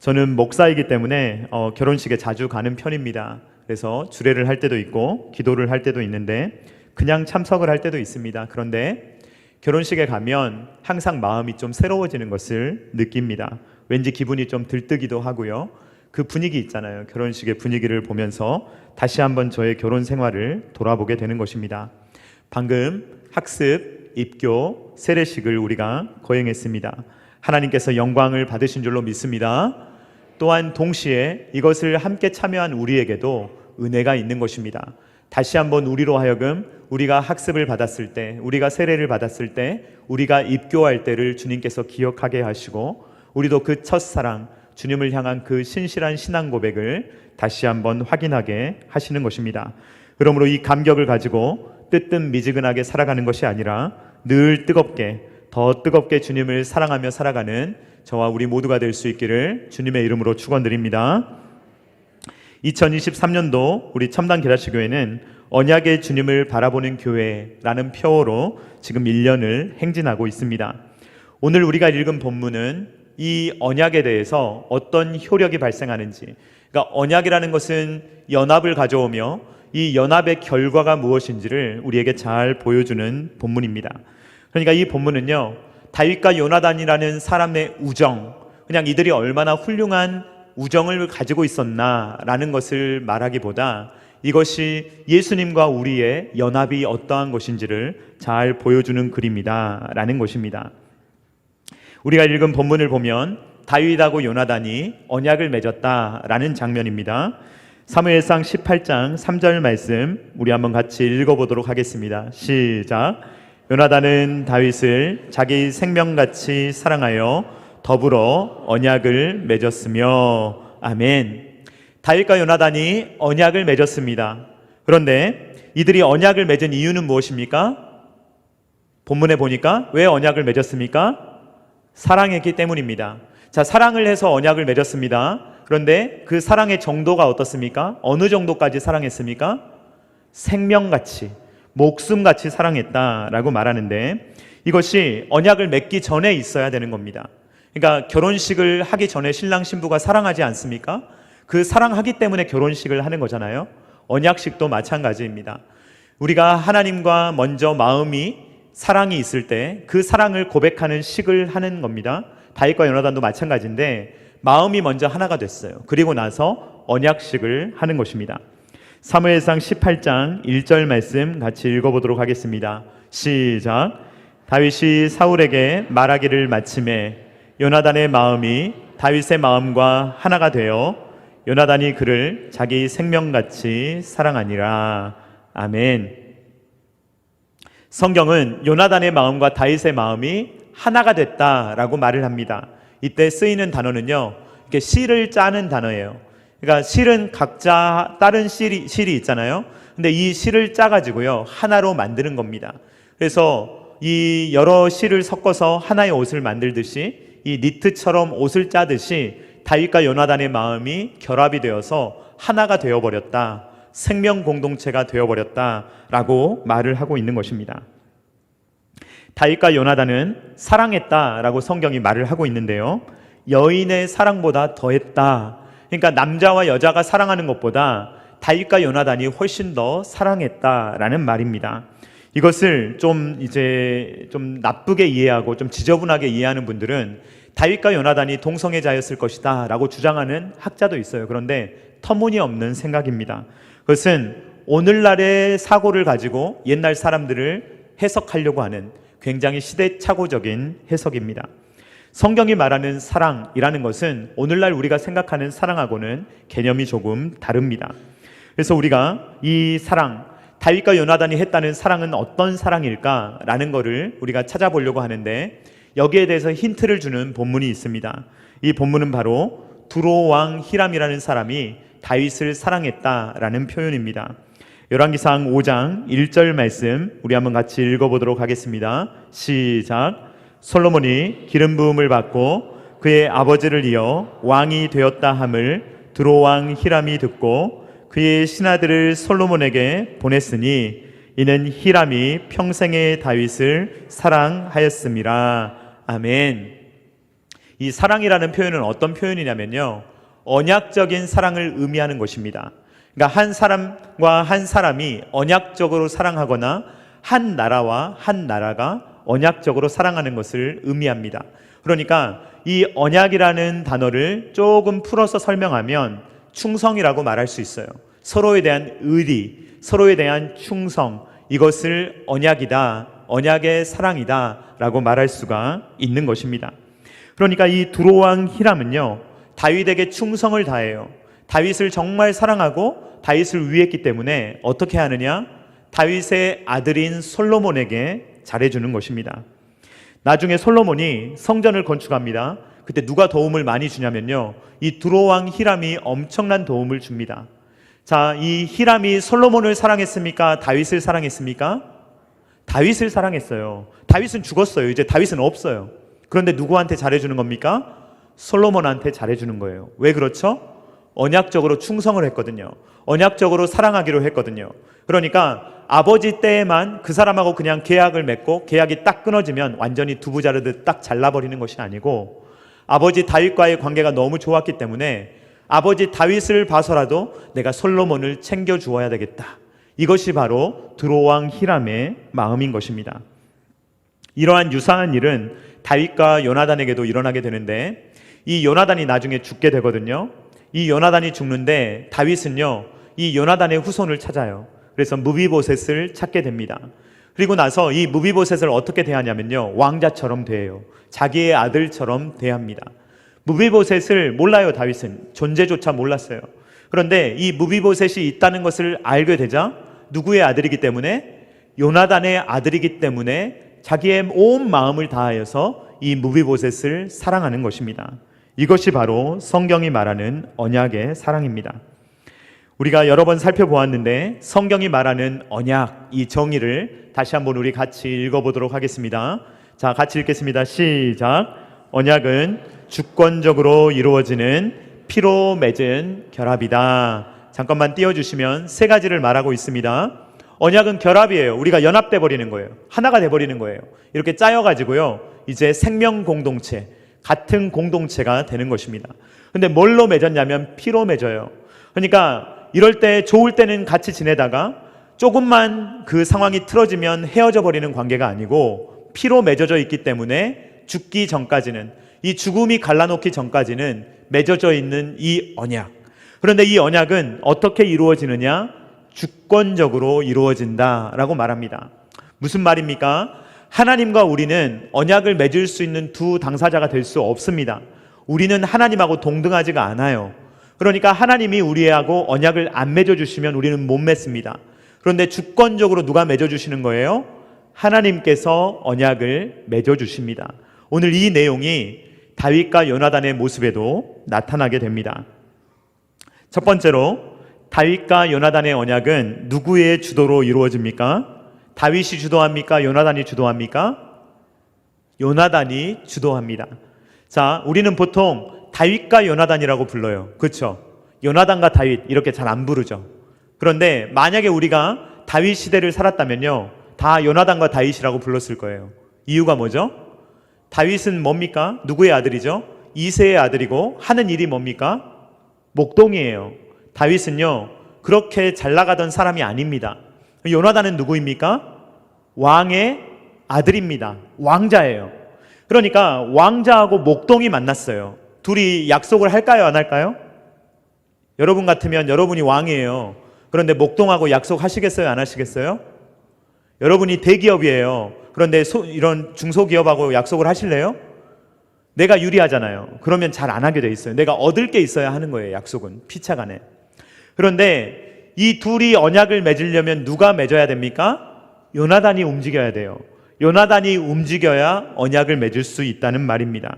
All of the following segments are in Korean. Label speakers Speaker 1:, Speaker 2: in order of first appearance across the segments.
Speaker 1: 저는 목사이기 때문에 결혼식에 자주 가는 편입니다. 그래서 주례를 할 때도 있고 기도를 할 때도 있는데 그냥 참석을 할 때도 있습니다. 그런데 결혼식에 가면 항상 마음이 좀 새로워지는 것을 느낍니다. 왠지 기분이 좀 들뜨기도 하고요. 그 분위기 있잖아요. 결혼식의 분위기를 보면서 다시 한번 저의 결혼 생활을 돌아보게 되는 것입니다. 방금 학습, 입교, 세례식을 우리가 거행했습니다. 하나님께서 영광을 받으신 줄로 믿습니다. 또한 동시에 이것을 함께 참여한 우리에게도 은혜가 있는 것입니다. 다시 한번 우리로 하여금 우리가 학습을 받았을 때, 우리가 세례를 받았을 때, 우리가 입교할 때를 주님께서 기억하게 하시고 우리도 그 첫사랑, 주님을 향한 그 신실한 신앙 고백을 다시 한번 확인하게 하시는 것입니다. 그러므로 이 감격을 가지고 뜨뜻미지근하게 살아가는 것이 아니라 늘 뜨겁게, 더 뜨겁게 주님을 사랑하며 살아가는 저와 우리 모두가 될 수 있기를 주님의 이름으로 축원드립니다. 2023년도 우리 첨단 계라시교회는 언약의 주님을 바라보는 교회라는 표어로 지금 1년을 행진하고 있습니다. 오늘 우리가 읽은 본문은 이 언약에 대해서 어떤 효력이 발생하는지, 그러니까 언약이라는 것은 연합을 가져오며 이 연합의 결과가 무엇인지를 우리에게 잘 보여주는 본문입니다. 그러니까 이 본문은요, 다윗과 요나단이라는 사람의 우정, 그냥 이들이 얼마나 훌륭한 우정을 가지고 있었나라는 것을 말하기보다 이것이 예수님과 우리의 연합이 어떠한 것인지를 잘 보여주는 글입니다라는 것입니다. 우리가 읽은 본문을 보면 다윗하고 요나단이 언약을 맺었다라는 장면입니다. 사무엘상 18장 3절 말씀 우리 한번 같이 읽어보도록 하겠습니다. 시작. 요나단은 다윗을 자기 생명같이 사랑하여 더불어 언약을 맺었으며. 아멘. 다윗과 요나단이 언약을 맺었습니다. 그런데 이들이 언약을 맺은 이유는 무엇입니까? 본문에 보니까 왜 언약을 맺었습니까? 사랑했기 때문입니다. 자, 사랑을 해서 언약을 맺었습니다. 그런데 그 사랑의 정도가 어떻습니까? 어느 정도까지 사랑했습니까? 생명같이, 목숨같이 사랑했다라고 말하는데 이것이 언약을 맺기 전에 있어야 되는 겁니다. 그러니까 결혼식을 하기 전에 신랑 신부가 사랑하지 않습니까? 그 사랑하기 때문에 결혼식을 하는 거잖아요. 언약식도 마찬가지입니다. 우리가 하나님과 먼저 마음이 사랑이 있을 때 그 사랑을 고백하는 식을 하는 겁니다. 다윗과 요나단도 마찬가지인데 마음이 먼저 하나가 됐어요. 그리고 나서 언약식을 하는 것입니다. 사무엘상 18장 1절 말씀 같이 읽어보도록 하겠습니다. 시작. 다윗이 사울에게 말하기를 마침에 요나단의 마음이 다윗의 마음과 하나가 되어 요나단이 그를 자기 생명같이 사랑하니라. 아멘. 성경은 요나단의 마음과 다윗의 마음이 하나가 됐다라고 말을 합니다. 이때 쓰이는 단어는요, 이렇게 실을 짜는 단어예요. 그러니까 실은 각자 다른 실이 있잖아요. 근데 이 실을 짜가지고요, 하나로 만드는 겁니다. 그래서 이 여러 실을 섞어서 하나의 옷을 만들듯이 이 니트처럼 옷을 짜듯이 다윗과 요나단의 마음이 결합이 되어서 하나가 되어버렸다. 생명 공동체가 되어버렸다라고 말을 하고 있는 것입니다. 다윗과 요나단은 사랑했다라고 성경이 말을 하고 있는데요, 여인의 사랑보다 더했다. 그러니까 남자와 여자가 사랑하는 것보다 다윗과 요나단이 훨씬 더 사랑했다라는 말입니다. 이것을 좀 나쁘게 이해하고 좀 지저분하게 이해하는 분들은 다윗과 요나단이 동성애자였을 것이다 라고 주장하는 학자도 있어요. 그런데 터무니없는 생각입니다. 그것은 오늘날의 사고를 가지고 옛날 사람들을 해석하려고 하는 굉장히 시대착오적인 해석입니다. 성경이 말하는 사랑이라는 것은 오늘날 우리가 생각하는 사랑하고는 개념이 조금 다릅니다. 그래서 우리가 이 사랑, 다윗과 요나단이 했다는 사랑은 어떤 사랑일까라는 것을 우리가 찾아보려고 하는데 여기에 대해서 힌트를 주는 본문이 있습니다. 이 본문은 바로 두로 왕 히람이라는 사람이 다윗을 사랑했다라는 표현입니다. 열왕기상 5장 1절 말씀 우리 한번 같이 읽어보도록 하겠습니다. 시작. 솔로몬이 기름 부음을 받고 그의 아버지를 이어 왕이 되었다 함을 두로 왕 히람이 듣고 그의 신하들을 솔로몬에게 보냈으니 이는 히람이 평생의 다윗을 사랑하였음이라. 아멘. 이 사랑이라는 표현은 어떤 표현이냐면요, 언약적인 사랑을 의미하는 것입니다. 그러니까 한 사람과 한 사람이 언약적으로 사랑하거나 한 나라와 한 나라가 언약적으로 사랑하는 것을 의미합니다. 그러니까 이 언약이라는 단어를 조금 풀어서 설명하면 충성이라고 말할 수 있어요. 서로에 대한 의리, 서로에 대한 충성, 이것을 언약이다, 언약의 사랑이다 라고 말할 수가 있는 것입니다. 그러니까 이 두로왕 히람은요, 다윗에게 충성을 다해요. 다윗을 정말 사랑하고 다윗을 위했기 때문에 어떻게 하느냐? 다윗의 아들인 솔로몬에게 잘해주는 것입니다. 나중에 솔로몬이 성전을 건축합니다. 그때 누가 도움을 많이 주냐면요, 이 두로왕 히람이 엄청난 도움을 줍니다. 자, 이 히람이 솔로몬을 사랑했습니까? 다윗을 사랑했습니까? 다윗을 사랑했어요. 다윗은 죽었어요. 이제 다윗은 없어요. 그런데 누구한테 잘해주는 겁니까? 솔로몬한테 잘해주는 거예요. 왜 그렇죠? 언약적으로 충성을 했거든요. 언약적으로 사랑하기로 했거든요. 그러니까 아버지 때에만 그 사람하고 그냥 계약을 맺고 계약이 딱 끊어지면 완전히 두부 자르듯 딱 잘라버리는 것이 아니고, 아버지 다윗과의 관계가 너무 좋았기 때문에 아버지 다윗을 봐서라도 내가 솔로몬을 챙겨주어야 되겠다. 이것이 바로 두로왕 히람의 마음인 것입니다. 이러한 유사한 일은 다윗과 요나단에게도 일어나게 되는데, 이 요나단이 나중에 죽게 되거든요. 이 요나단이 죽는데 다윗은요, 이 요나단의 후손을 찾아요. 그래서 무비보셋을 찾게 됩니다. 그리고 나서 이 무비보셋을 어떻게 대하냐면요, 왕자처럼 대해요. 자기의 아들처럼 대합니다. 무비보셋을 몰라요. 다윗은 존재조차 몰랐어요. 그런데 이 무비보셋이 있다는 것을 알게 되자, 누구의 아들이기 때문에? 요나단의 아들이기 때문에 자기의 온 마음을 다하여서 이 무비보셋을 사랑하는 것입니다. 이것이 바로 성경이 말하는 언약의 사랑입니다. 우리가 여러 번 살펴보았는데 성경이 말하는 언약, 이 정의를 다시 한번 우리 같이 읽어보도록 하겠습니다. 자, 같이 읽겠습니다. 시작. 언약은 주권적으로 이루어지는 피로 맺은 결합이다. 잠깐만 띄워주시면 세 가지를 말하고 있습니다. 언약은 결합이에요. 우리가 연합돼 버리는 거예요. 하나가 돼 버리는 거예요. 이렇게 짜여가지고요, 이제 생명 공동체, 같은 공동체가 되는 것입니다. 근데 뭘로 맺었냐면 피로 맺어요. 그러니까 이럴 때 좋을 때는 같이 지내다가 조금만 그 상황이 틀어지면 헤어져 버리는 관계가 아니고 피로 맺어져 있기 때문에 죽기 전까지는, 이 죽음이 갈라놓기 전까지는 맺어져 있는 이 언약. 그런데 이 언약은 어떻게 이루어지느냐? 주권적으로 이루어진다라고 말합니다. 무슨 말입니까? 하나님과 우리는 언약을 맺을 수 있는 두 당사자가 될 수 없습니다. 우리는 하나님하고 동등하지가 않아요. 그러니까 하나님이 우리하고 언약을 안 맺어주시면 우리는 못 맺습니다. 그런데 주권적으로 누가 맺어주시는 거예요? 하나님께서 언약을 맺어주십니다. 오늘 이 내용이 다윗과 요나단의 모습에도 나타나게 됩니다. 첫 번째로, 다윗과 요나단의 언약은 누구의 주도로 이루어집니까? 다윗이 주도합니까? 요나단이 주도합니까? 요나단이 주도합니다. 자, 우리는 보통 다윗과 요나단이라고 불러요. 그렇죠? 요나단과 다윗 이렇게 잘 안 부르죠. 그런데 만약에 우리가 다윗 시대를 살았다면요, 다 요나단과 다윗이라고 불렀을 거예요. 이유가 뭐죠? 다윗은 뭡니까? 누구의 아들이죠? 이새의 아들이고 하는 일이 뭡니까? 목동이에요. 다윗은요, 그렇게 잘 나가던 사람이 아닙니다. 요나단은 누구입니까? 왕의 아들입니다. 왕자예요. 그러니까 왕자하고 목동이 만났어요. 둘이 약속을 할까요? 안 할까요? 여러분 같으면 여러분이 왕이에요. 그런데 목동하고 약속하시겠어요? 안 하시겠어요? 여러분이 대기업이에요. 그런데 이런 중소기업하고 약속을 하실래요? 내가 유리하잖아요. 그러면 잘 안 하게 돼 있어요. 내가 얻을 게 있어야 하는 거예요. 약속은 피차간에. 그런데 이 둘이 언약을 맺으려면 누가 맺어야 됩니까? 요나단이 움직여야 돼요. 요나단이 움직여야 언약을 맺을 수 있다는 말입니다.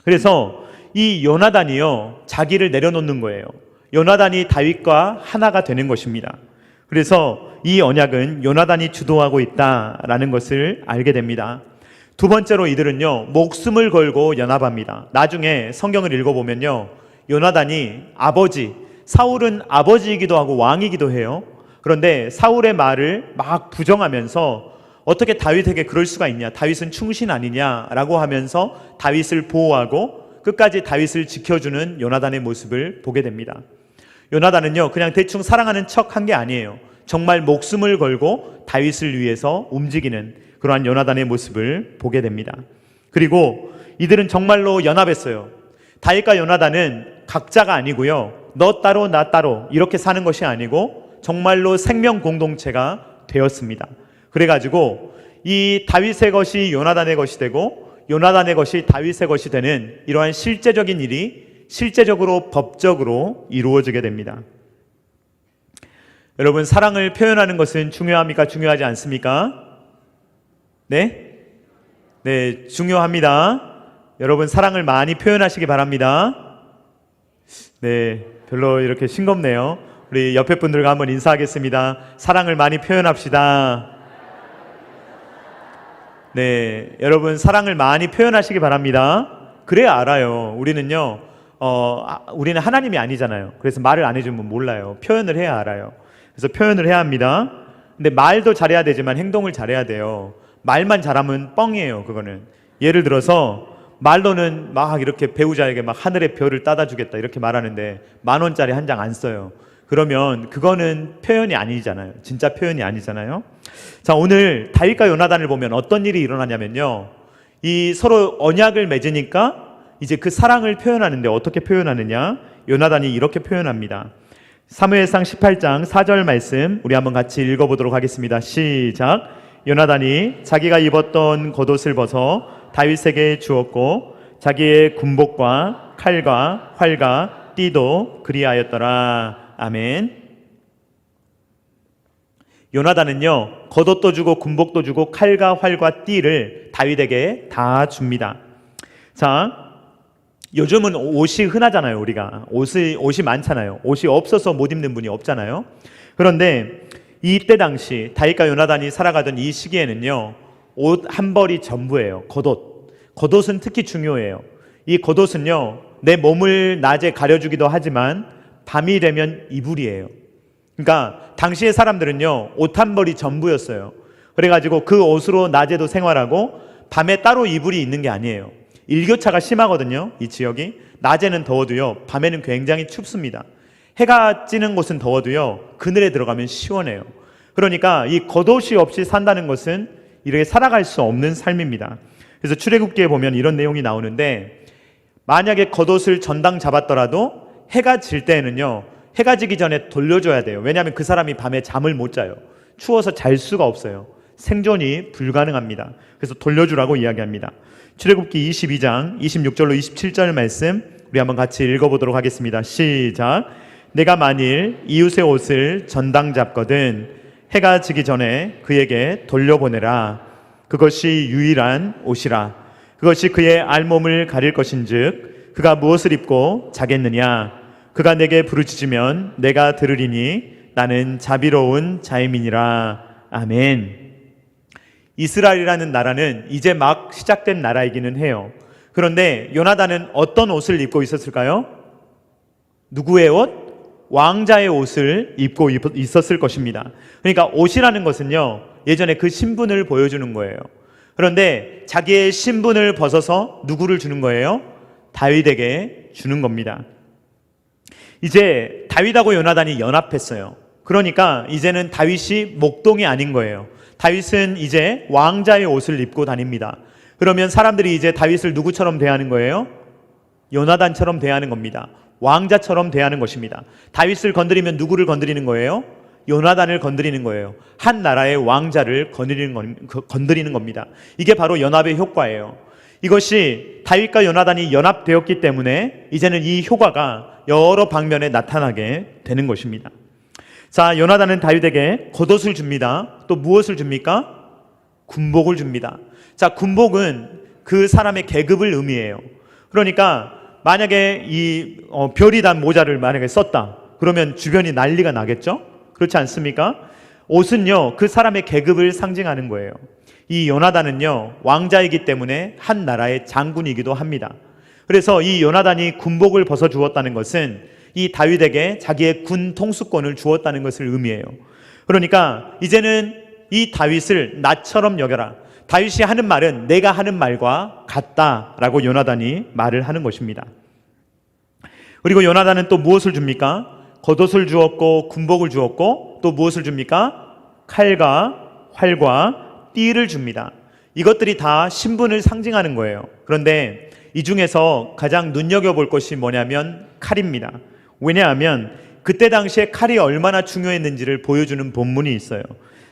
Speaker 1: 그래서 이 요나단이요, 자기를 내려놓는 거예요. 요나단이 다윗과 하나가 되는 것입니다. 그래서 이 언약은 요나단이 주도하고 있다라는 것을 알게 됩니다. 두 번째로 이들은요, 목숨을 걸고 연합합니다. 나중에 성경을 읽어보면요, 요나단이 아버지, 사울은 아버지이기도 하고 왕이기도 해요. 그런데 사울의 말을 막 부정하면서 어떻게 다윗에게 그럴 수가 있냐? 다윗은 충신 아니냐라고 하면서 다윗을 보호하고 끝까지 다윗을 지켜주는 요나단의 모습을 보게 됩니다. 요나단은요, 그냥 대충 사랑하는 척 한 게 아니에요. 정말 목숨을 걸고 다윗을 위해서 움직이는 그러한 요나단의 모습을 보게 됩니다. 그리고 이들은 정말로 연합했어요. 다윗과 요나단은 각자가 아니고요, 너 따로 나 따로 이렇게 사는 것이 아니고 정말로 생명 공동체가 되었습니다. 그래가지고 이 다윗의 것이 요나단의 것이 되고 요나단의 것이 다윗의 것이 되는 이러한 실제적인 일이 실제적으로 법적으로 이루어지게 됩니다. 여러분, 사랑을 표현하는 것은 중요합니까? 중요하지 않습니까? 네? 네, 중요합니다. 여러분, 사랑을 많이 표현하시기 바랍니다. 네, 별로 이렇게 싱겁네요. 우리 옆에 분들과 한번 인사하겠습니다. 사랑을 많이 표현합시다. 네, 여러분, 사랑을 많이 표현하시기 바랍니다. 그래야 알아요. 우리는 하나님이 아니잖아요. 그래서 말을 안 해주면 몰라요. 표현을 해야 알아요. 그래서 표현을 해야 합니다. 근데 말도 잘해야 되지만 행동을 잘해야 돼요. 말만 잘하면 뻥이에요. 그거는 예를 들어서 말로는 막 이렇게 배우자에게 막 하늘의 별을 따다 주겠다 이렇게 말하는데 10,000원짜리 한 장 안 써요. 그러면 그거는 표현이 아니잖아요. 진짜 표현이 아니잖아요. 자, 오늘 다윗과 요나단을 보면 어떤 일이 일어나냐면요, 이 서로 언약을 맺으니까 이제 그 사랑을 표현하는데 어떻게 표현하느냐, 요나단이 이렇게 표현합니다. 사무엘상 18장 4절 말씀 우리 한번 같이 읽어보도록 하겠습니다. 시작. 요나단이 자기가 입었던 겉옷을 벗어 다윗에게 주었고 자기의 군복과 칼과 활과 띠도 그리하였더라. 아멘. 요나단은요, 겉옷도 주고 군복도 주고 칼과 활과 띠를 다윗에게 다 줍니다. 자, 요즘은 옷이 흔하잖아요. 우리가 옷이 많잖아요. 옷이 없어서 못 입는 분이 없잖아요. 그런데 이때 당시 다윗과 요나단이 살아가던 이 시기에는요, 옷 한 벌이 전부예요. 겉옷은 특히 중요해요. 이 겉옷은요, 내 몸을 낮에 가려주기도 하지만 밤이 되면 이불이에요. 그러니까 당시의 사람들은요, 옷 한 벌이 전부였어요. 그래가지고 그 옷으로 낮에도 생활하고 밤에 따로 이불이 있는 게 아니에요. 일교차가 심하거든요. 이 지역이 낮에는 더워도요, 밤에는 굉장히 춥습니다. 해가 찌는 곳은 더워도요, 그늘에 들어가면 시원해요. 그러니까 이 겉옷이 없이 산다는 것은 이렇게 살아갈 수 없는 삶입니다. 그래서 출애굽기에 보면 이런 내용이 나오는데, 만약에 겉옷을 전당 잡았더라도 해가 질 때에는요, 해가 지기 전에 돌려줘야 돼요. 왜냐하면 그 사람이 밤에 잠을 못 자요. 추워서 잘 수가 없어요. 생존이 불가능합니다. 그래서 돌려주라고 이야기합니다. 출애굽기 22장 26절로 27절 말씀 우리 한번 같이 읽어보도록 하겠습니다. 시작. 내가 만일 이웃의 옷을 전당 잡거든 해가 지기 전에 그에게 돌려보내라. 그것이 유일한 옷이라. 그것이 그의 알몸을 가릴 것인즉 그가 무엇을 입고 자겠느냐. 그가 내게 부르짖으면 내가 들으리니 나는 자비로운 자임이니라. 아멘. 이스라엘이라는 나라는 이제 막 시작된 나라이기는 해요. 그런데 요나단은 어떤 옷을 입고 있었을까요? 누구의 옷? 왕자의 옷을 입고 있었을 것입니다. 그러니까 옷이라는 것은요, 예전에 그 신분을 보여주는 거예요. 그런데 자기의 신분을 벗어서 누구를 주는 거예요? 다윗에게 주는 겁니다. 이제 다윗하고 요나단이 연합했어요. 그러니까 이제는 다윗이 목동이 아닌 거예요. 다윗은 이제 왕자의 옷을 입고 다닙니다. 그러면 사람들이 이제 다윗을 누구처럼 대하는 거예요? 요나단처럼 대하는 겁니다. 왕자처럼 대하는 것입니다. 다윗을 건드리면 누구를 건드리는 거예요? 요나단을 건드리는 거예요. 한 나라의 왕자를 건드리는 겁니다. 이게 바로 연합의 효과예요. 이것이 다윗과 요나단이 연합되었기 때문에 이제는 이 효과가 여러 방면에 나타나게 되는 것입니다. 자, 요나단은 다윗에게 겉옷을 줍니다. 또 무엇을 줍니까? 군복을 줍니다. 자, 군복은 그 사람의 계급을 의미해요. 그러니까 만약에 이 별이 단 모자를 만약에 썼다, 그러면 주변이 난리가 나겠죠? 그렇지 않습니까? 옷은요, 그 사람의 계급을 상징하는 거예요. 이 요나단은요, 왕자이기 때문에 한 나라의 장군이기도 합니다. 그래서 이 요나단이 군복을 벗어주었다는 것은 이 다윗에게 자기의 군 통수권을 주었다는 것을 의미해요. 그러니까 이제는 이 다윗을 나처럼 여겨라. 다윗이 하는 말은 내가 하는 말과 같다라고 요나단이 말을 하는 것입니다. 그리고 요나단은 또 무엇을 줍니까? 겉옷을 주었고 군복을 주었고 또 무엇을 줍니까? 칼과 활과 띠를 줍니다. 이것들이 다 신분을 상징하는 거예요. 그런데 이 중에서 가장 눈여겨볼 것이 뭐냐면 칼입니다. 왜냐하면 그때 당시에 칼이 얼마나 중요했는지를 보여주는 본문이 있어요.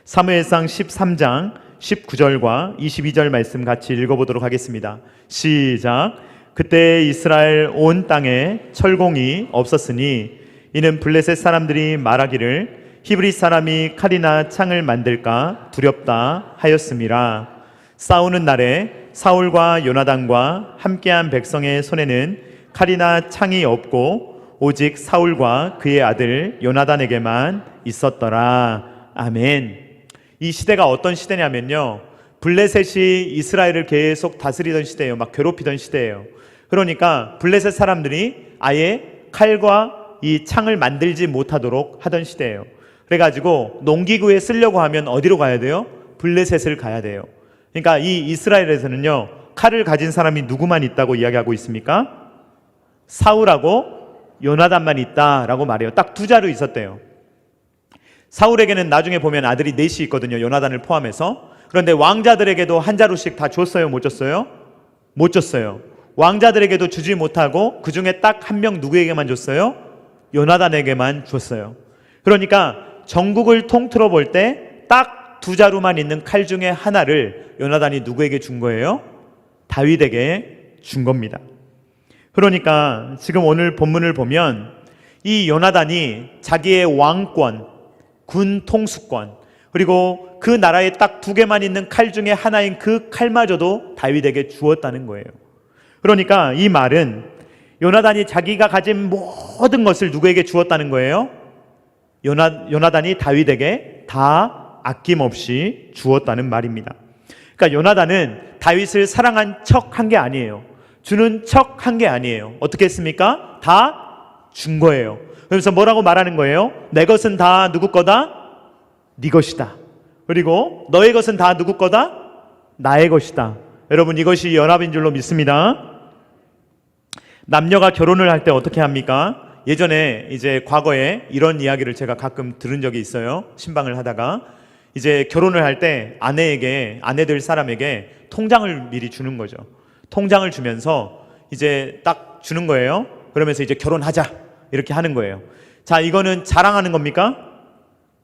Speaker 1: 사무엘상 13장 19절과 22절 말씀 같이 읽어보도록 하겠습니다. 시작. 그때 이스라엘 온 땅에 철공이 없었으니 이는 블레셋 사람들이 말하기를 히브리 사람이 칼이나 창을 만들까 두렵다 하였음이라. 싸우는 날에 사울과 요나단과 함께한 백성의 손에는 칼이나 창이 없고 오직 사울과 그의 아들 요나단에게만 있었더라. 아멘. 이 시대가 어떤 시대냐면요, 블레셋이 이스라엘을 계속 다스리던 시대예요. 막 괴롭히던 시대예요. 그러니까 블레셋 사람들이 아예 칼과 이 창을 만들지 못하도록 하던 시대예요. 그래가지고 농기구에 쓰려고 하면 어디로 가야 돼요? 블레셋을 가야 돼요. 그러니까 이 이스라엘에서는요, 칼을 가진 사람이 누구만 있다고 이야기하고 있습니까? 사울하고 요나단만 있다라고 말해요. 딱 두 자루 있었대요. 사울에게는 나중에 보면 아들이 넷이 있거든요, 요나단을 포함해서. 그런데 왕자들에게도 한 자루씩 다 줬어요? 못 줬어요? 못 줬어요. 왕자들에게도 주지 못하고 그 중에 딱 한 명 누구에게만 줬어요? 요나단에게만 줬어요. 그러니까 전국을 통틀어 볼 때 딱 두 자루만 있는 칼 중에 하나를 요나단이 누구에게 준 거예요? 다윗에게 준 겁니다. 그러니까 지금 오늘 본문을 보면 이 요나단이 자기의 왕권, 군 통수권, 그리고 그 나라에 딱 두 개만 있는 칼 중에 하나인 그 칼마저도 다윗에게 주었다는 거예요. 그러니까 이 말은 요나단이 자기가 가진 모든 것을 누구에게 주었다는 거예요? 요나단이 다윗에게 다 아낌없이 주었다는 말입니다. 그러니까 요나단은 다윗을 사랑한 척 한 게 아니에요. 주는 척 한 게 아니에요. 어떻게 했습니까? 다 준 거예요. 그래서 뭐라고 말하는 거예요? 내 것은 다 누구 거다? 네 것이다. 그리고 너의 것은 다 누구 거다? 나의 것이다. 여러분, 이것이 연합인 줄로 믿습니다. 남녀가 결혼을 할 때 어떻게 합니까? 예전에 이제 과거에 이런 이야기를 제가 가끔 들은 적이 있어요. 신방을 하다가 이제 결혼을 할 때 아내 될 사람에게 통장을 미리 주는 거죠. 통장을 주면서 이제 딱 주는 거예요. 그러면서 이제 결혼하자 이렇게 하는 거예요. 자, 이거는 자랑하는 겁니까?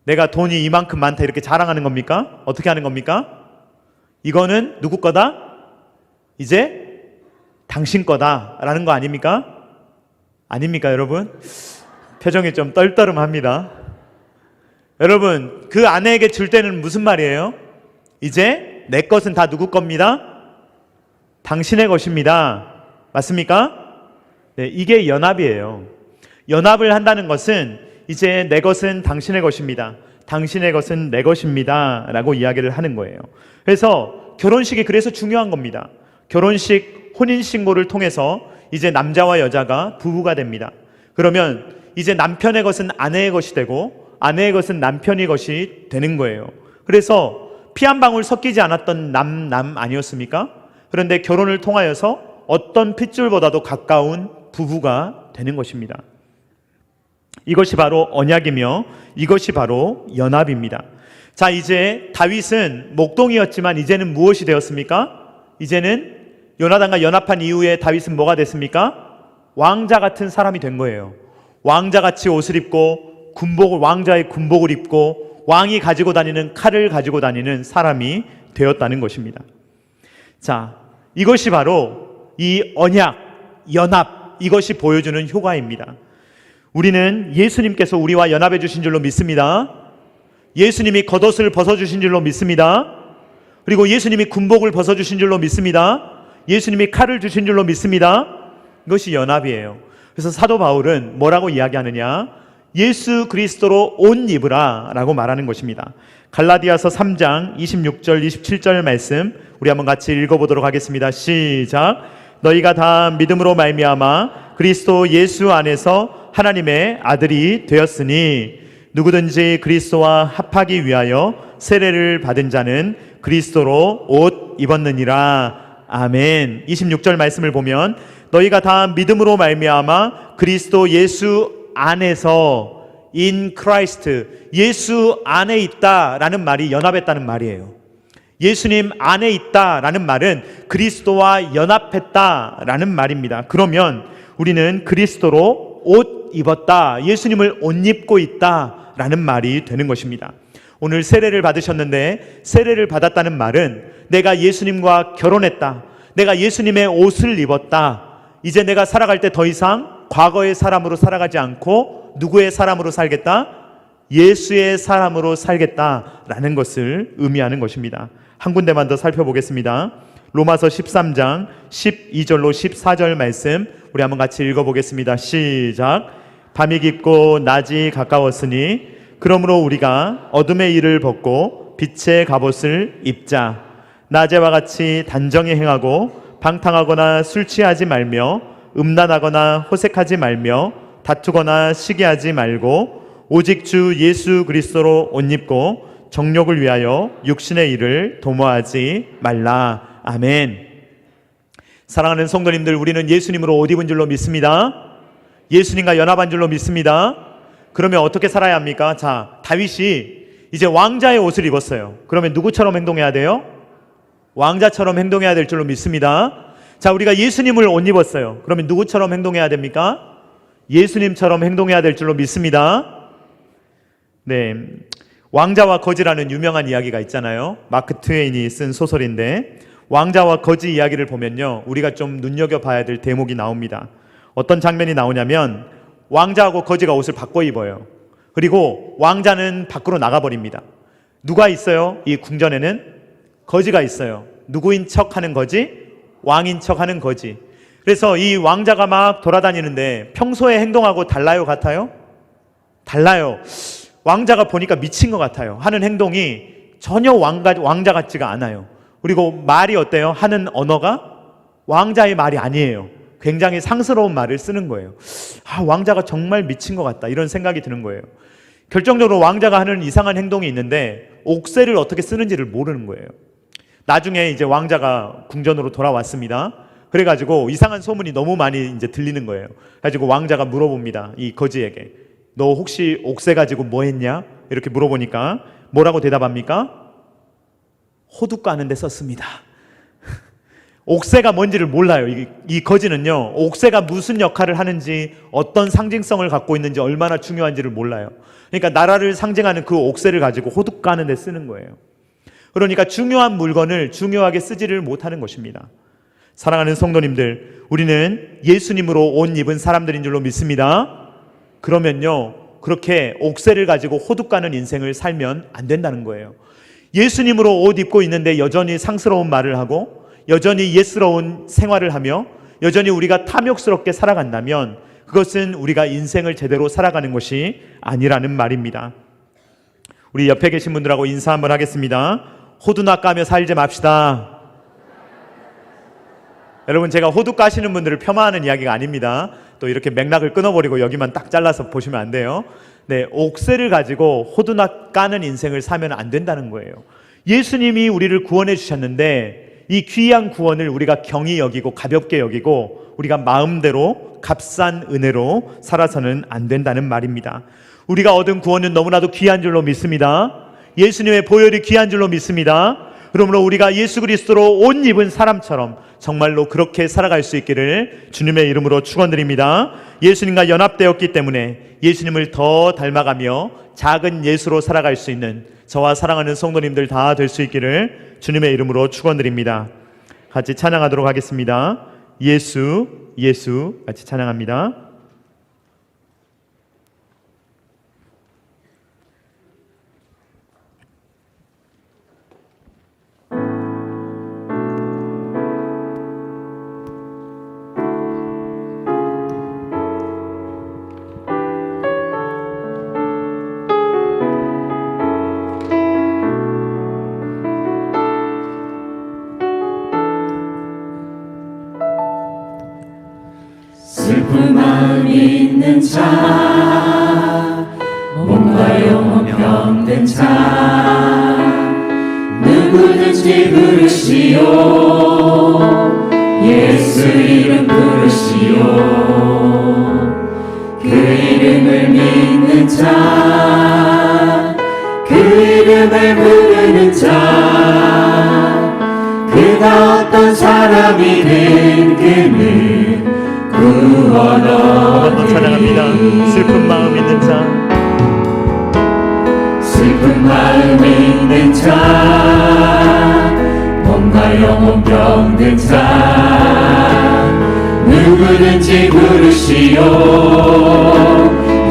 Speaker 1: 내가 돈이 이만큼 많다 이렇게 자랑하는 겁니까? 어떻게 하는 겁니까? 이거는 누구 거다? 이제 당신 거다라는 거 아닙니까? 아닙니까, 여러분? 표정이 좀 떨떠름합니다. 여러분, 그 아내에게 줄 때는 무슨 말이에요? 이제 내 것은 다 누구 겁니다? 당신의 것입니다. 맞습니까? 네, 이게 연합이에요. 연합을 한다는 것은 이제 내 것은 당신의 것입니다. 당신의 것은 내 것입니다. 라고 이야기를 하는 거예요. 그래서 결혼식이 그래서 중요한 겁니다. 결혼식, 혼인신고를 통해서 이제 남자와 여자가 부부가 됩니다. 그러면 이제 남편의 것은 아내의 것이 되고 아내의 것은 남편의 것이 되는 거예요. 그래서 피 한 방울 섞이지 않았던 남 아니었습니까? 그런데 결혼을 통하여서 어떤 핏줄보다도 가까운 부부가 되는 것입니다. 이것이 바로 언약이며 이것이 바로 연합입니다. 자, 이제 다윗은 목동이었지만 이제는 무엇이 되었습니까? 이제는 요나단과 연합한 이후에 다윗은 뭐가 됐습니까? 왕자 같은 사람이 된 거예요. 왕자같이 옷을 입고 왕자의 군복을 입고 왕이 가지고 다니는 칼을 가지고 다니는 사람이 되었다는 것입니다. 자, 이것이 바로 이 언약, 연합, 이것이 보여주는 효과입니다. 우리는 예수님께서 우리와 연합해 주신 줄로 믿습니다. 예수님이 겉옷을 벗어주신 줄로 믿습니다. 그리고 예수님이 군복을 벗어주신 줄로 믿습니다. 예수님이 칼을 주신 줄로 믿습니다. 이것이 연합이에요. 그래서 사도 바울은 뭐라고 이야기하느냐? 예수 그리스도로 옷 입으라 라고 말하는 것입니다. 갈라디아서 3장 26절 27절 말씀 우리 한번 같이 읽어보도록 하겠습니다. 시작. 너희가 다 믿음으로 말미암아 그리스도 예수 안에서 하나님의 아들이 되었으니 누구든지 그리스도와 합하기 위하여 세례를 받은 자는 그리스도로 옷 입었느니라. 아멘. 26절 말씀을 보면 너희가 다 믿음으로 말미암아 그리스도 예수 안에서 in Christ, 예수 안에 있다라는 말이 연합했다는 말이에요. 예수님 안에 있다라는 말은 그리스도와 연합했다라는 말입니다. 그러면 우리는 그리스도로 옷 입었다, 예수님을 옷 입고 있다라는 말이 되는 것입니다. 오늘 세례를 받으셨는데 세례를 받았다는 말은 내가 예수님과 결혼했다, 내가 예수님의 옷을 입었다, 이제 내가 살아갈 때 더 이상 과거의 사람으로 살아가지 않고 누구의 사람으로 살겠다? 예수의 사람으로 살겠다라는 것을 의미하는 것입니다. 한 군데만 더 살펴보겠습니다. 로마서 13장 12절로 14절 말씀 우리 한번 같이 읽어보겠습니다. 시작. 밤이 깊고 낮이 가까웠으니 그러므로 우리가 어둠의 일을 벗고 빛의 갑옷을 입자. 낮에와 같이 단정히 행하고 방탕하거나 술 취하지 말며 음란하거나 호색하지 말며 다투거나 시기하지 말고 오직 주 예수 그리스도로 옷 입고 정욕을 위하여 육신의 일을 도모하지 말라. 아멘. 사랑하는 성도님들, 우리는 예수님으로 옷 입은 줄로 믿습니다. 예수님과 연합한 줄로 믿습니다. 그러면 어떻게 살아야 합니까? 자, 다윗이 이제 왕자의 옷을 입었어요. 그러면 누구처럼 행동해야 돼요? 왕자처럼 행동해야 될 줄로 믿습니다. 자, 우리가 예수님을 옷 입었어요. 그러면 누구처럼 행동해야 됩니까? 예수님처럼 행동해야 될 줄로 믿습니다. 네, 왕자와 거지라는 유명한 이야기가 있잖아요. 마크 트웨인이 쓴 소설인데 왕자와 거지 이야기를 보면요, 우리가 좀 눈여겨봐야 될 대목이 나옵니다. 어떤 장면이 나오냐면 왕자하고 거지가 옷을 바꿔 입어요. 그리고 왕자는 밖으로 나가버립니다. 누가 있어요? 이 궁전에는 거지가 있어요. 누구인 척하는 거지? 왕인 척하는 거지. 그래서 이 왕자가 막 돌아다니는데 평소에 행동하고 달라요, 같아요? 달라요. 왕자가 보니까 미친 것 같아요. 하는 행동이 전혀 왕자 같지가 않아요. 그리고 말이 어때요? 하는 언어가 왕자의 말이 아니에요. 굉장히 상스러운 말을 쓰는 거예요. 아, 왕자가 정말 미친 것 같다, 이런 생각이 드는 거예요. 결정적으로 왕자가 하는 이상한 행동이 있는데 옥새를 어떻게 쓰는지를 모르는 거예요. 나중에 이제 왕자가 궁전으로 돌아왔습니다. 그래가지고 이상한 소문이 너무 많이 이제 들리는 거예요. 그래가지고 왕자가 물어봅니다. 이 거지에게, 너 혹시 옥새 가지고 뭐 했냐? 이렇게 물어보니까 뭐라고 대답합니까? 호두 까는 데 썼습니다. 옥새가 뭔지를 몰라요. 이 거지는요, 옥새가 무슨 역할을 하는지, 어떤 상징성을 갖고 있는지, 얼마나 중요한지를 몰라요. 그러니까 나라를 상징하는 그 옥새를 가지고 호두 까는 데 쓰는 거예요. 그러니까 중요한 물건을 중요하게 쓰지를 못하는 것입니다. 사랑하는 성도님들, 우리는 예수님으로 옷 입은 사람들인 줄로 믿습니다. 그러면요, 그렇게 옥새를 가지고 호두 까는 인생을 살면 안 된다는 거예요. 예수님으로 옷 입고 있는데 여전히 상스러운 말을 하고 여전히 예스러운 생활을 하며 여전히 우리가 탐욕스럽게 살아간다면 그것은 우리가 인생을 제대로 살아가는 것이 아니라는 말입니다. 우리 옆에 계신 분들하고 인사 한번 하겠습니다. 호두나 까며 살지 맙시다. 여러분, 제가 호두 까시는 분들을 폄하하는 이야기가 아닙니다. 또 이렇게 맥락을 끊어버리고 여기만 딱 잘라서 보시면 안 돼요. 네, 옥새를 가지고 호두나 까는 인생을 사면 안 된다는 거예요. 예수님이 우리를 구원해 주셨는데 이 귀한 구원을 우리가 경히 여기고 가볍게 여기고 우리가 마음대로 값싼 은혜로 살아서는 안 된다는 말입니다. 우리가 얻은 구원은 너무나도 귀한 줄로 믿습니다. 예수님의 보혈이 귀한 줄로 믿습니다. 그러므로 우리가 예수 그리스도로 옷 입은 사람처럼 정말로 그렇게 살아갈 수 있기를 주님의 이름으로 축원드립니다. 예수님과 연합되었기 때문에 예수님을 더 닮아가며 작은 예수로 살아갈 수 있는 저와 사랑하는 성도님들 다 될 수 있기를 주님의 이름으로 축원드립니다. 같이 찬양하도록 하겠습니다. 예수, 예수, 같이 찬양합니다.
Speaker 2: 슬픔만 있는 자, 몸과 영혼 병든 자, 이름 부르시오. 그 이름을 믿는 자, 그 이름을 부르는 자, 그가 어떤 사람이든 그는 구원 얻으리.
Speaker 1: 찬양합니다. 슬픈 마음 있는 자,
Speaker 2: 슬픈 마음 있는 자, 몸과 영혼 병든 자, 누구든지 부르시오.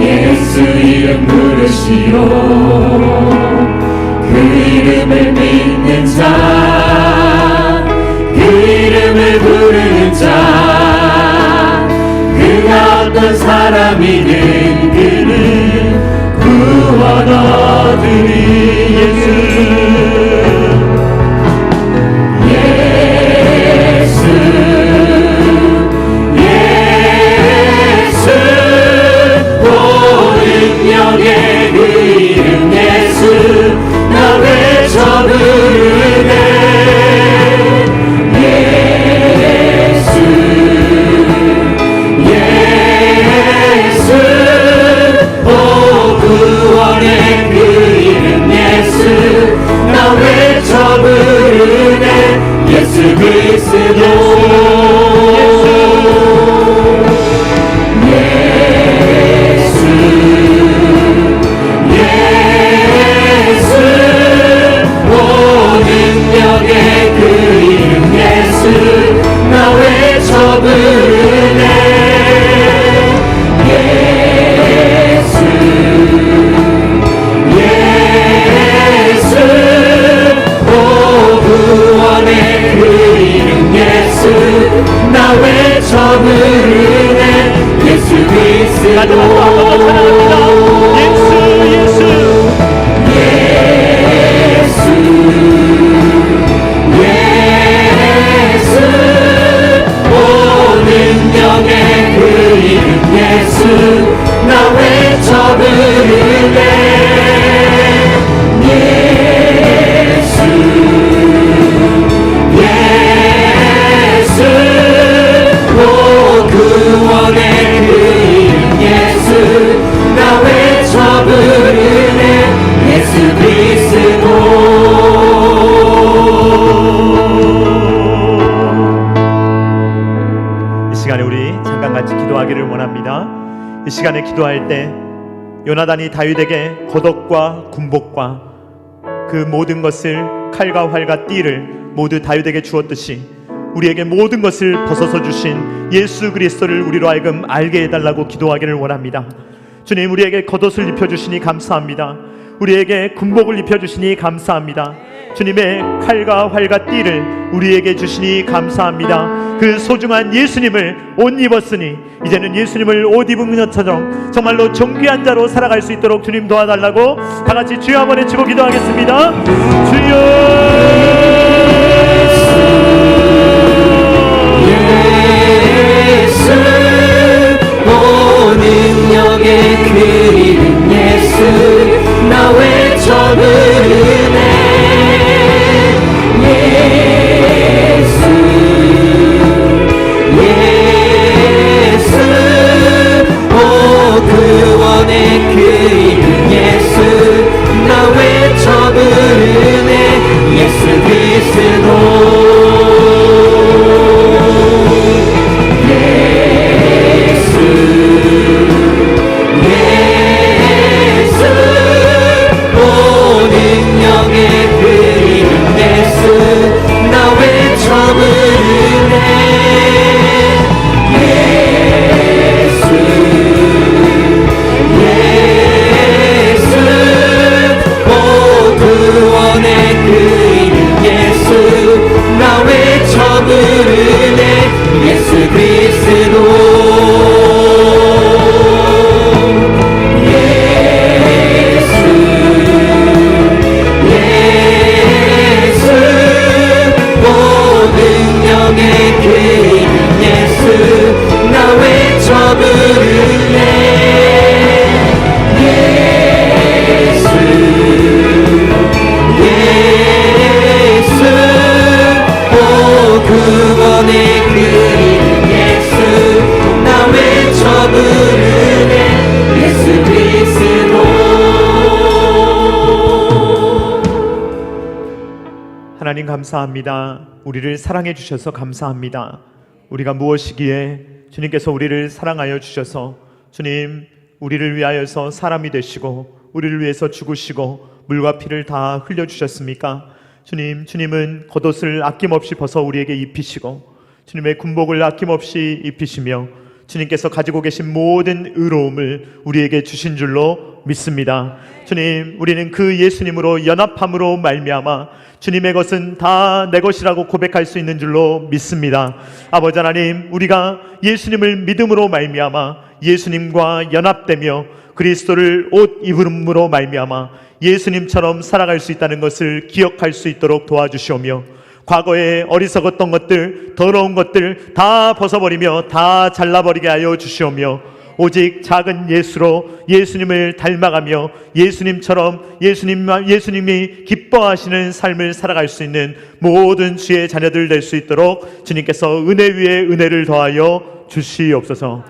Speaker 2: 예수 이름 부르시오. 그 이름을 믿는 자, 그 이름을 부르는 자, 그가 어떤 사람이든 그는 구원 얻으리. 예수 능력의 그 이름 예수 나 외쳐 부르네. 예수 예수 오 구원의 그 이름 예수 나 외쳐 부르네. 예수 그리스도 나 외쳐 부르네. 예수 예수 오 구원의 그 이름 예수 나 외쳐 부르네. 예수 그리스도
Speaker 1: 예수 예수
Speaker 2: 능력의 그 이름 예수 나 외쳐 부르네. 예수 예수 오 구원의 그 이름 예수 나 외쳐 부르네. 예수 그리스도
Speaker 1: 같이 기도하기를 원합니다. 이 시간에 기도할 때 요나단이 다윗에게 겉옷과 군복과 그 모든 것을 칼과 활과 띠를 모두 다윗에게 주었듯이 우리에게 모든 것을 벗어서 주신 예수 그리스도를 우리로 하여금 알게 해달라고 기도하기를 원합니다. 주님, 우리에게 겉옷을 입혀주시니 감사합니다. 우리에게 군복을 입혀주시니 감사합니다. 주님의 칼과 활과 띠를 우리에게 주시니 감사합니다. 그 소중한 예수님을 옷 입었으니 이제는 예수님을 옷 입은 것처럼 정말로 존귀한 자로 살아갈 수 있도록 주님 도와달라고 다같이 주여 한번 외치고 기도하겠습니다. 주여
Speaker 2: 예수 오 능력의 그 이름 예수 나 외쳐 부르네. 예수 예수 오 구원의 그 이름 예수 나 외쳐 부르네. 예수 그리스도 예수 오
Speaker 1: 하나님 감사합니다. 우리를 사랑해 주셔서 감사합니다. 우리가 무엇이기에 주님께서 우리를 사랑하여 주셔서 주님 우리를 위하여서 사람이 되시고 우리를 위해서 죽으시고 물과 피를 다 흘려주셨습니까? 주님은 겉옷을 아낌없이 벗어 우리에게 입히시고 주님의 군복을 아낌없이 입히시며 주님께서 가지고 계신 모든 의로움을 우리에게 주신 줄로 믿습니다. 주님, 우리는 그 예수님으로 연합함으로 말미암아 주님의 것은 다 내 것이라고 고백할 수 있는 줄로 믿습니다. 아버지 하나님, 우리가 예수님을 믿음으로 말미암아 예수님과 연합되며 그리스도를 옷 입음으로 말미암아 예수님처럼 살아갈 수 있다는 것을 기억할 수 있도록 도와주시오며 과거에 어리석었던 것들, 더러운 것들 다 벗어버리며 다 잘라버리게 하여 주시오며 오직 작은 예수로 예수님을 닮아가며 예수님처럼 예수님이 기뻐하시는 삶을 살아갈 수 있는 모든 주의 자녀들 될 수 있도록 주님께서 은혜 위에 은혜를 더하여 주시옵소서.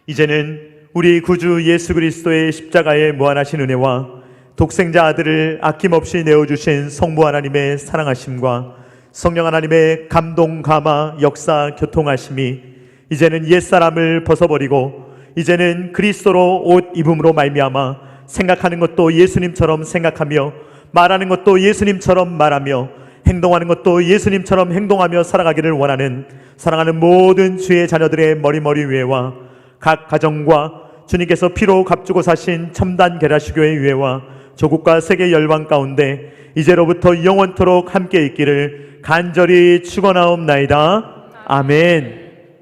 Speaker 1: 이제는 우리 구주 예수 그리스도의 십자가의 무한하신 은혜와 독생자 아들을 아낌없이 내어주신 성부 하나님의 사랑하심과 성령 하나님의 감동, 감화, 역사, 교통하심이 이제는 옛사람을 벗어버리고 이제는 그리스도로 옷 입음으로 말미암아 생각하는 것도 예수님처럼 생각하며 말하는 것도 예수님처럼 말하며 행동하는 것도 예수님처럼 행동하며 살아가기를 원하는 사랑하는 모든 주의 자녀들의 머리 위에와 각 가정과 주님께서 피로 값주고 사신 첨단 계라시교의 위에와 조국과 세계 열방 가운데 이제로부터 영원토록 함께 있기를 간절히 축원하옵나이다. 아멘.